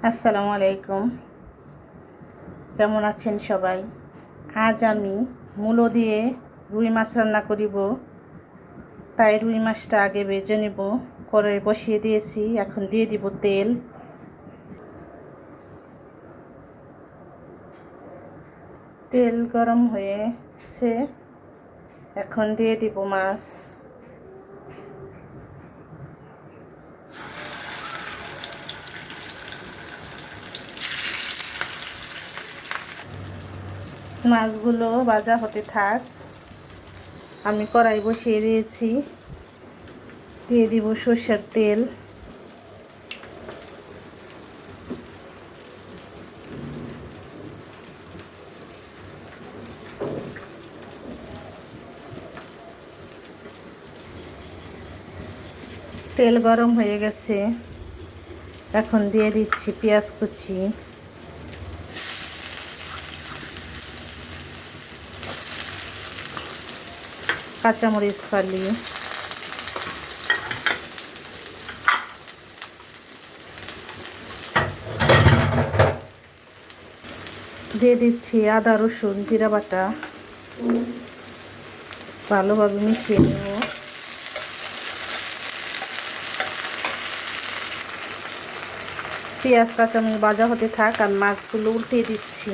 আসসালামু আলাইকুম। কেমন আছেন সবাই? আজ আমি মূলো দিয়ে রুই মাছ রান্না করিব। তাই রুই মাছটা আগে ভেজে নেব। কড়াই বসিয়ে দিয়েছি, এখন দিয়ে দিব তেল। তেল গরম হয়েছে, এখন দিয়ে দিব মাছ। মাছগুলো ভাজা হতে থাক। আমি কড়াই বসিয়ে দিয়েছি, দিয়ে দিব সরষের তেল। তেল গরম হয়ে গেছে, এখন দিয়ে দিচ্ছি পেঁয়াজ কুচি, কাঁচামরিচ ফালি, দিয়ে দিচ্ছি আদা রসুন জিরা বাটা। ভালোভাবে মিশিয়ে নেব। পেঁয়াজ কাঁচামরিচ ভাজা হতে থাক, আর মাছগুলো উল্টে দিচ্ছি।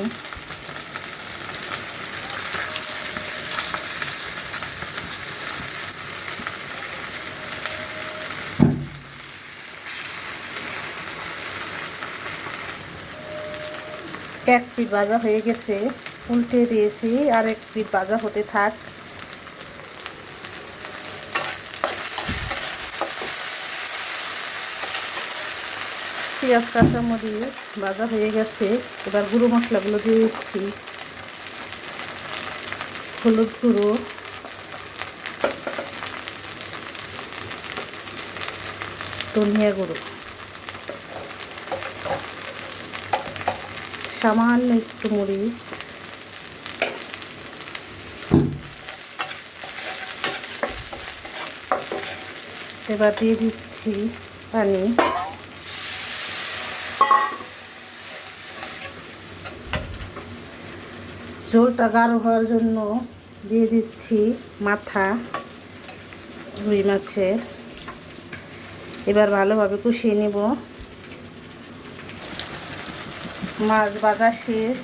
এক পিঠ ভাজা হয়ে গেছে, উল্টে দিয়েছি, আর এক পিঠ ভাজা হতে থাক। পেঁয়াজ কাঁচামরিচ ভাজা হয়ে গেছে, এবার গুঁড়ো মশলাগুলো দিয়ে দিচ্ছি। হলুদ গুঁড়ো, ধনিয়া গুঁড়ো, সামান্য একটু মরিচ, এবার দিয়ে দিচ্ছি পানি। ঝোলটা গাঢ় হওয়ার জন্য দিয়ে দিচ্ছি মাথা রুই মাছের। এবার ভালোভাবে কষিয়ে নেব। মাছ ভাজা শেষ,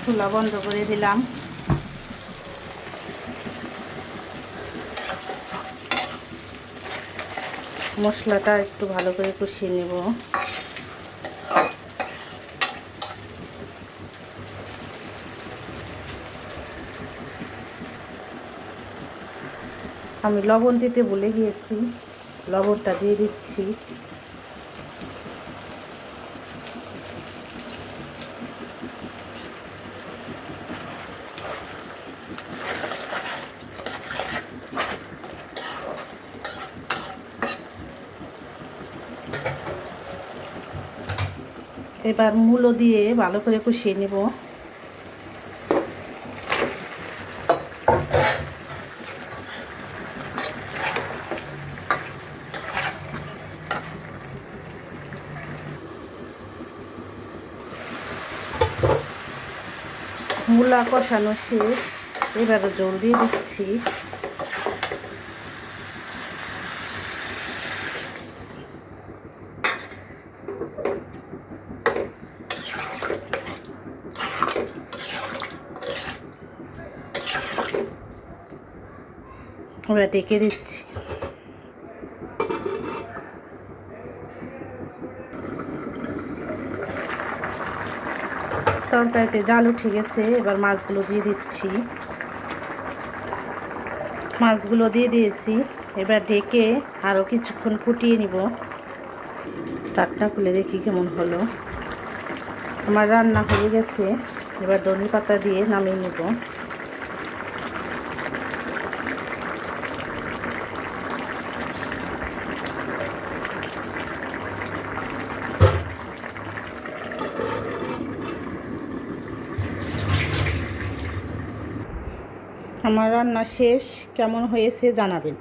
চুলা বন্ধ করে দিলাম। মশলাটা একটু ভালো করে কষিয়ে নেব। আমি লবণ দিতে ভুলে গিয়েছি, লবণটা দিয়ে দিচ্ছি। এবার মূলো দিয়ে ভালো করে কষিয়ে নেব। মূলা কষানো শেষ, এবার জল দিয়ে দিচ্ছি। এবার ডেকে দিচ্ছি। তরকারিতে জাল উঠে গেছে, এবার মাছগুলো দিয়ে দিচ্ছি। মাছগুলো দিয়ে দিয়েছি, এবার ঢেকে আরও কিছুক্ষণ ফুটিয়ে নিব। ঢাকনা খুলে দেখি কেমন হলো। আমার রান্না হয়ে গেছে, এবার ধনে পাতা দিয়ে নামিয়ে নেব। আমার রান্না শেষ, কেমন হয়েছে জানাবেন।